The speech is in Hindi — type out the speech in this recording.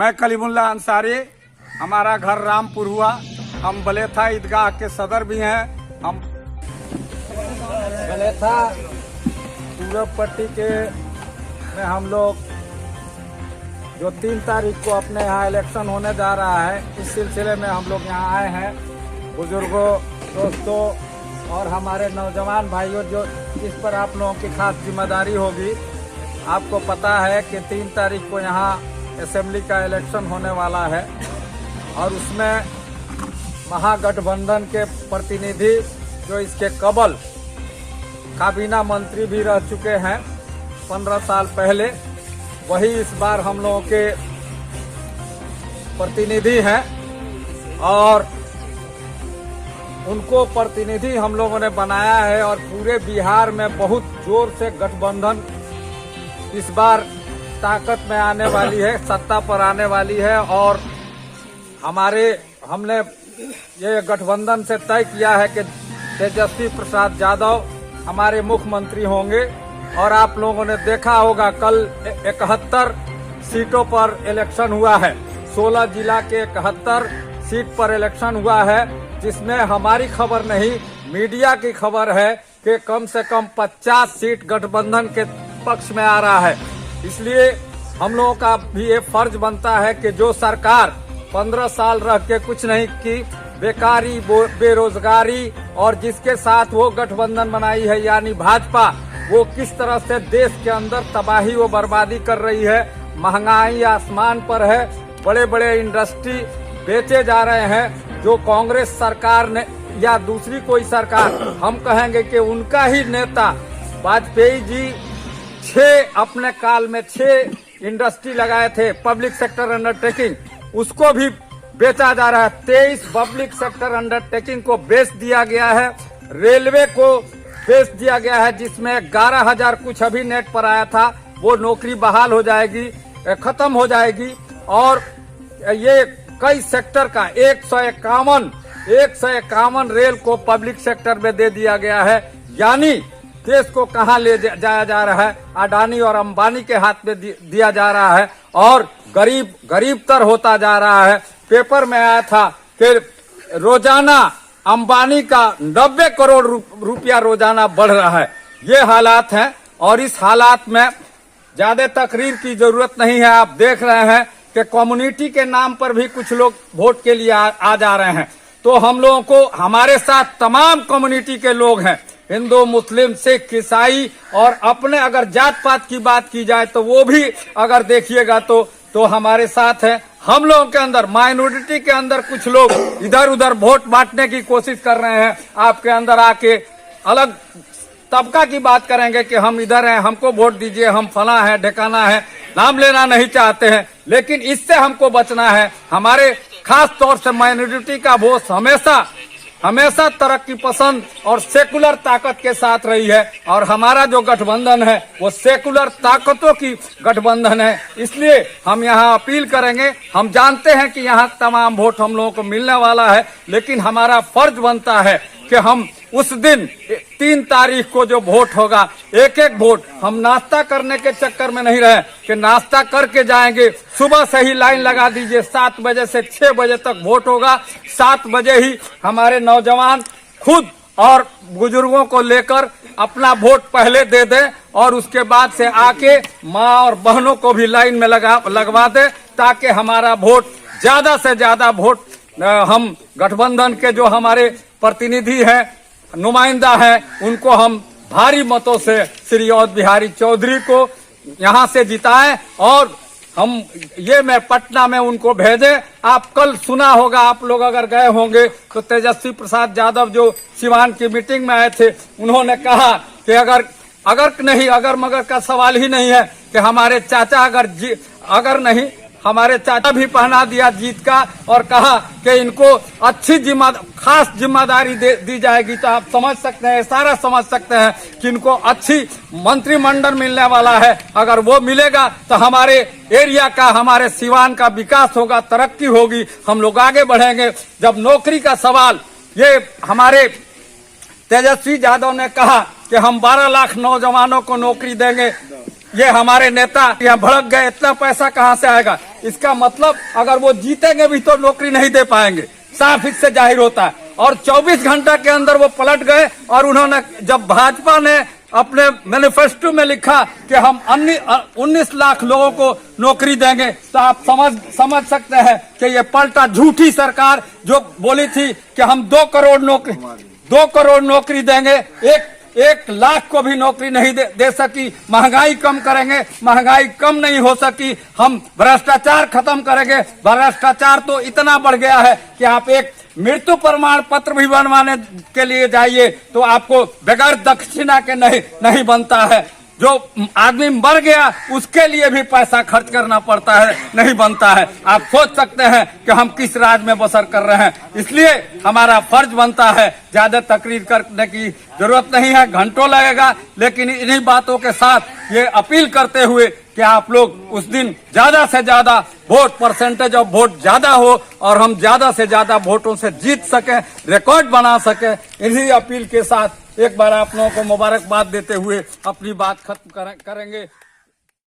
मैं कलीमुल्ला अंसारी, हमारा घर रामपुर हुआ। हम बलेथा ईदगाह के सदर भी हैं। हम बलेथा पूरब पट्टी के में हम लोग जो 3 तारीख को अपने यहाँ इलेक्शन होने जा रहा है, इस सिलसिले में हम लोग यहाँ आए हैं। बुजुर्गों, दोस्तों और हमारे नौजवान भाइयों, जो इस पर आप लोगों की खास जिम्मेदारी होगी। आपको पता है कि 3 तारीख को यहाँ असेंबली का इलेक्शन होने वाला है और उसमें महागठबंधन के प्रतिनिधि जो इसके कबल काबीना मंत्री भी रह चुके हैं 15 साल पहले, वही इस बार हम लोगों के प्रतिनिधि हैं और उनको प्रतिनिधि हम लोगों ने बनाया है। और पूरे बिहार में बहुत जोर से गठबंधन इस बार ताकत में आने वाली है, सत्ता पर आने वाली है। और हमने ये गठबंधन से तय किया है कि तेजस्वी प्रसाद यादव हमारे मुख्यमंत्री होंगे। और आप लोगों ने देखा होगा कल 71 सीटों पर इलेक्शन हुआ है, 16 जिला के 71 सीट पर इलेक्शन हुआ है, जिसमें हमारी खबर नहीं, मीडिया की खबर है कि कम से कम 50 सीट गठबंधन के पक्ष में आ रहा है। इसलिए हम लोगों का भी ये फर्ज बनता है कि जो सरकार 15 साल रह के कुछ नहीं की, बेकारी, बेरोजगारी और जिसके साथ वो गठबंधन बनाई है यानी भाजपा, वो किस तरह से देश के अंदर तबाही व बर्बादी कर रही है। महंगाई आसमान पर है, बड़े बड़े इंडस्ट्री बेचे जा रहे हैं। जो कांग्रेस सरकार ने या दूसरी कोई सरकार, हम कहेंगे कि उनका ही नेता वाजपेयी जी अपने काल में 6 इंडस्ट्री लगाए थे, पब्लिक सेक्टर अंडरटेकिंग, उसको भी बेचा जा रहा है। 23 पब्लिक सेक्टर अंडरटेकिंग को बेच दिया गया है। रेलवे को बेच दिया गया है, जिसमें 11,000 कुछ अभी नेट पर आया था, वो नौकरी बहाल हो जाएगी, खत्म हो जाएगी। और ये कई सेक्टर का 151 रेल को पब्लिक सेक्टर में दे दिया गया है। यानी देश को कहां ले जाया जा रहा है, अडानी और अंबानी के हाथ में दिया जा रहा है और गरीब तर होता जा रहा है। पेपर में आया था कि रोजाना अंबानी का 90 करोड़ रुपया रोजाना बढ़ रहा है। ये हालात हैं और इस हालात में ज्यादा तकरीर की जरूरत नहीं है। आप देख रहे हैं कि कम्युनिटी के नाम पर भी कुछ लोग वोट के लिए आ जा रहे हैं। तो हम लोगों को, हमारे साथ तमाम कम्युनिटी के लोग हैं, हिंदू, मुस्लिम, सिख, ईसाई, और अपने अगर जात पात की बात की जाए तो वो भी अगर देखिएगा तो हमारे साथ है। हम लोगों के अंदर, माइनॉरिटी के अंदर कुछ लोग इधर उधर वोट बांटने की कोशिश कर रहे हैं। आपके अंदर आके अलग तबका की बात करेंगे कि हम इधर हैं, हमको वोट दीजिए, हम फला है, ढकाना है, नाम लेना नहीं चाहते हैं। लेकिन इससे हमको बचना है। हमारे खास तौर से माइनॉरिटी का वोट हमेशा तरक्की पसंद और सेकुलर ताकत के साथ रही है। और हमारा जो गठबंधन है वो सेकुलर ताकतों की गठबंधन है। इसलिए हम यहाँ अपील करेंगे। हम जानते हैं कि यहाँ तमाम वोट हम लोगों को मिलने वाला है, लेकिन हमारा फर्ज बनता है कि हम उस दिन 3 तारीख को जो वोट होगा, एक वोट, हम नाश्ता करने के चक्कर में नहीं रहे कि नाश्ता करके जाएंगे। सुबह से ही लाइन लगा दीजिए, 7 बजे से 6 बजे तक वोट होगा। 7 बजे ही हमारे नौजवान खुद और बुजुर्गों को लेकर अपना वोट पहले दे दें और उसके बाद से आके माँ और बहनों को भी लाइन में लगवा दे, ताकि हमारा वोट, ज्यादा से ज्यादा वोट हम गठबंधन के जो हमारे प्रतिनिधि हैं, नुमाइंदा हैं, उनको हम भारी मतों से श्री अवध बिहारी चौधरी को यहाँ से जिताएं और हम मैं पटना में उनको भेजें। आप कल सुना होगा, आप लोग अगर गए होंगे तो तेजस्वी प्रसाद यादव जो सिवान की मीटिंग में आए थे, उन्होंने कहा कि अगर मगर का सवाल ही नहीं है कि हमारे चाचा हमारे चाचा भी पहना दिया जीत का और कहा कि इनको अच्छी खास जिम्मेदारी दी जाएगी। तो आप समझ सकते हैं, सारा समझ सकते हैं कि इनको अच्छी मंत्रिमंडल मिलने वाला है। अगर वो मिलेगा तो हमारे एरिया का, हमारे सिवान का विकास होगा, तरक्की होगी, हम लोग आगे बढ़ेंगे। जब नौकरी का सवाल, ये हमारे तेजस्वी यादव ने कहा कि हम 12 लाख नौजवानों को नौकरी देंगे, ये हमारे नेता यहाँ भड़क गए, इतना पैसा कहाँ से आएगा? इसका मतलब अगर वो जीतेंगे भी तो नौकरी नहीं दे पाएंगे, साफ इससे जाहिर होता है। और 24 घंटा के अंदर वो पलट गए और उन्होंने, जब भाजपा ने अपने मैनिफेस्टो में लिखा कि हम 19 लाख लोगों को नौकरी देंगे, तो आप समझ सकते हैं कि ये पलटा झूठी सरकार जो बोली थी कि हम 2 करोड़ नौकरी देंगे, 1 लाख को भी नौकरी नहीं दे सकी। महंगाई कम करेंगे, महंगाई कम नहीं हो सकी। हम भ्रष्टाचार खत्म करेंगे, भ्रष्टाचार तो इतना बढ़ गया है कि आप एक मृत्यु प्रमाण पत्र भी बनवाने के लिए जाइए तो आपको बगैर दक्षिणा के नहीं बनता है। जो आदमी मर गया उसके लिए भी पैसा खर्च करना पड़ता है, नहीं बनता है। आप सोच सकते हैं कि हम किस राज में बसर कर रहे हैं। इसलिए हमारा फर्ज बनता है, ज्यादा तकरीर करने की जरूरत नहीं है, घंटों लगेगा, लेकिन इन्हीं बातों के साथ ये अपील करते हुए कि आप लोग उस दिन ज्यादा से ज्यादा वोट, परसेंटेज ऑफ वोट ज्यादा हो और हम ज्यादा से ज्यादा वोटों से जीत सकें, रिकॉर्ड बना सकें। इन्हीं अपील के साथ एक बार आप लोगों को मुबारकबाद देते हुए अपनी बात खत्म करेंगे।